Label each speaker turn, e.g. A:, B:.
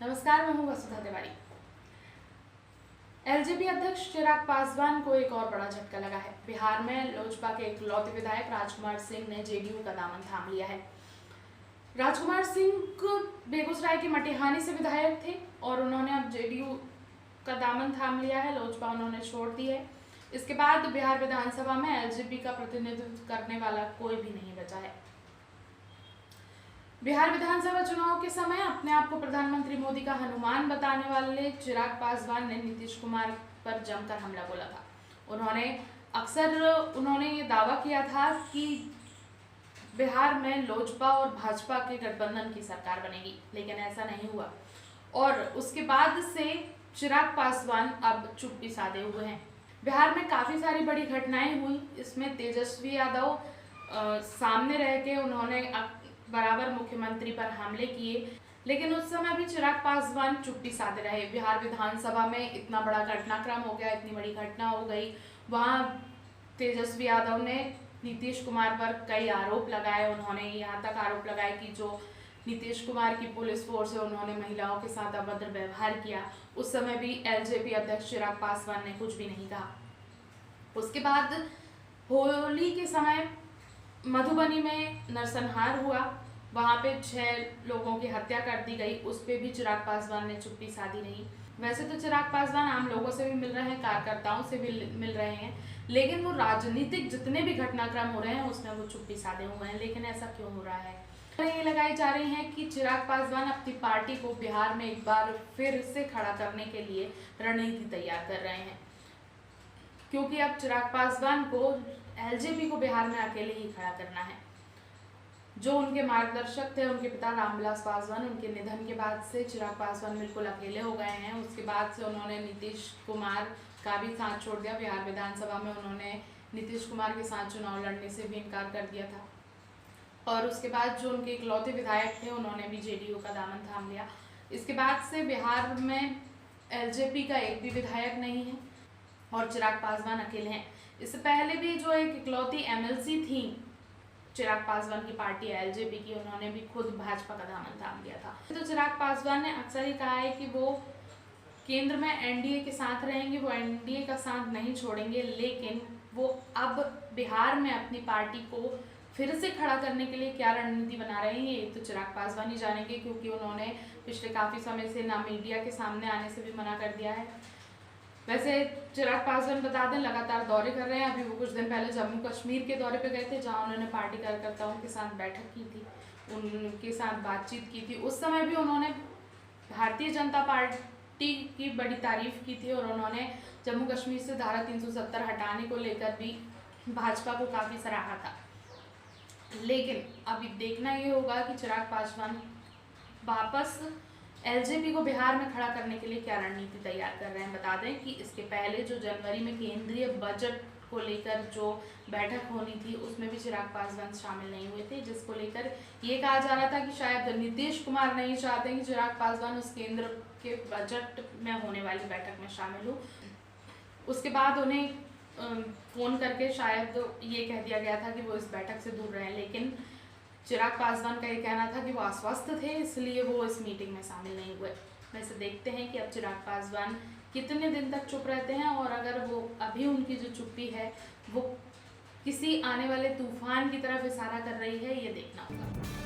A: नमस्कार, मैं हूं वसुधा तिवारी। एलजेपी अध्यक्ष चिराग पासवान को एक और बड़ा झटका लगा है। बिहार में लोजपा के इकलौते विधायक राजकुमार सिंह ने जेडीयू का दामन थाम लिया है। राजकुमार सिंह बेगूसराय के मटिहानी से विधायक थे और उन्होंने अब जेडीयू का दामन थाम लिया है। लोजपा उन्होंने छोड़ दी है। इसके बाद बिहार विधानसभा में एलजेपी का प्रतिनिधित्व करने वाला कोई भी नहीं बचा है। बिहार विधानसभा चुनाव के समय अपने आप को प्रधानमंत्री मोदी का हनुमान बताने वाले चिराग पासवान ने नीतीश कुमार पर जमकर हमला बोला था। उन्होंने ये दावा किया था कि बिहार में लोजपा और भाजपा के गठबंधन की सरकार बनेगी, लेकिन ऐसा नहीं हुआ और उसके बाद से चिराग पासवान अब चुप्पी साधे हुए हैं। बिहार में काफी सारी बड़ी घटनाएं हुई। इसमें तेजस्वी यादव सामने रह के उन्होंने बराबर मुख्यमंत्री पर हमले किए, लेकिन उस समय भी चिराग पासवान चुप्पी साधे रहे। बिहार विधानसभा में इतना बड़ा घटनाक्रम हो गया, इतनी बड़ी घटना हो गई, वहां तेजस्वी यादव ने नीतीश कुमार पर कई आरोप लगाए। उन्होंने यहाँ तक आरोप लगाए कि जो नीतीश कुमार की पुलिस फोर्स है उन्होंने महिलाओं के साथ अभद्र व्यवहार किया। उस समय भी एलजेपी अध्यक्ष चिराग पासवान ने कुछ भी नहीं कहा। उसके बाद होली के समय मधुबनी में नरसंहार हुआ, वहां पे 6 लोगों की हत्या कर दी गई। उस पे भी चिराग पासवान ने चुप्पी साधी नहीं। वैसे तो चिराग पासवान आम लोगों से भी मिल रहे हैं, कार्यकर्ताओं से भी मिल रहे हैं, लेकिन वो राजनीतिक जितने भी घटनाक्रम हो रहे हैं उसमें वो चुप्पी साधे हुए हैं। लेकिन ऐसा क्यों हो रहा है? ये लगाई जा रही है कि चिराग पासवान अपनी पार्टी को बिहार में एक बार फिर से खड़ा करने के लिए रणनीति तैयार कर रहे हैं, क्योंकि अब चिराग पासवान को एलजेपी को बिहार में अकेले ही खड़ा करना है। जो उनके मार्गदर्शक थे, उनके पिता रामविलास पासवान, उनके निधन के बाद से चिराग पासवान बिल्कुल अकेले हो गए हैं। उसके बाद से उन्होंने नीतीश कुमार का भी साथ छोड़ दिया। बिहार विधानसभा में उन्होंने नीतीश कुमार के साथ चुनाव लड़ने से भी इनकार कर दिया था और उसके बाद जो उनके इकलौते विधायक थे उन्होंने भी जेडीयू का दामन थाम लिया। इसके बाद से बिहार में एलजेपी का एक भी विधायक नहीं है और चिराग पासवान अकेले हैं। इससे पहले भी जो एक इकलौती एमएलसी थी चिराग पासवान की पार्टी एलजेपी की, उन्होंने भी खुद भाजपा का दामन थाम लिया था। तो चिराग पासवान ने अक्सर ही कहा है कि वो केंद्र में एनडीए के साथ रहेंगे, वो एनडीए का साथ नहीं छोड़ेंगे, लेकिन वो अब बिहार में अपनी पार्टी को फिर से खड़ा करने के लिए क्या रणनीति बना रहे हैं ये तो चिराग पासवान ही जानेंगे, क्योंकि उन्होंने पिछले काफी समय से ना मीडिया के सामने आने से भी मना कर दिया है। वैसे चिराग पासवान बता दें लगातार दौरे कर रहे हैं। अभी वो कुछ दिन पहले जम्मू कश्मीर के दौरे पे गए थे, जहां उन्होंने पार्टी कार्यकर्ताओं के साथ बैठक की थी, उनके साथ बातचीत की थी। उस समय भी उन्होंने भारतीय जनता पार्टी की बड़ी तारीफ की थी और उन्होंने जम्मू कश्मीर से धारा 370 हटाने को लेकर भी भाजपा को काफी सराहा था। लेकिन अभी देखना ये होगा कि चिराग पासवान वापस एलजेपी को बिहार में खड़ा करने के लिए क्या रणनीति तैयार कर रहे हैं। बता दें कि इसके पहले जो जनवरी में केंद्रीय बजट को लेकर जो बैठक होनी थी उसमें भी चिराग पासवान शामिल नहीं हुए थे, जिसको लेकर ये कहा जा रहा था कि शायद नीतीश कुमार नहीं चाहते कि चिराग पासवान उस केंद्र के बजट में होने वाली बैठक में शामिल हो। उसके बाद उन्हें फोन करके शायद ये कह दिया गया था कि वो इस बैठक से दूर रहें, लेकिन चिराग पासवान का ये कहना था कि वो अस्वस्थ थे, इसलिए वो इस मीटिंग में शामिल नहीं हुए। वैसे देखते हैं कि अब चिराग पासवान कितने दिन तक चुप रहते हैं और अगर वो अभी उनकी जो चुप्पी है वो किसी आने वाले तूफान की तरफ इशारा कर रही है, ये देखना होगा।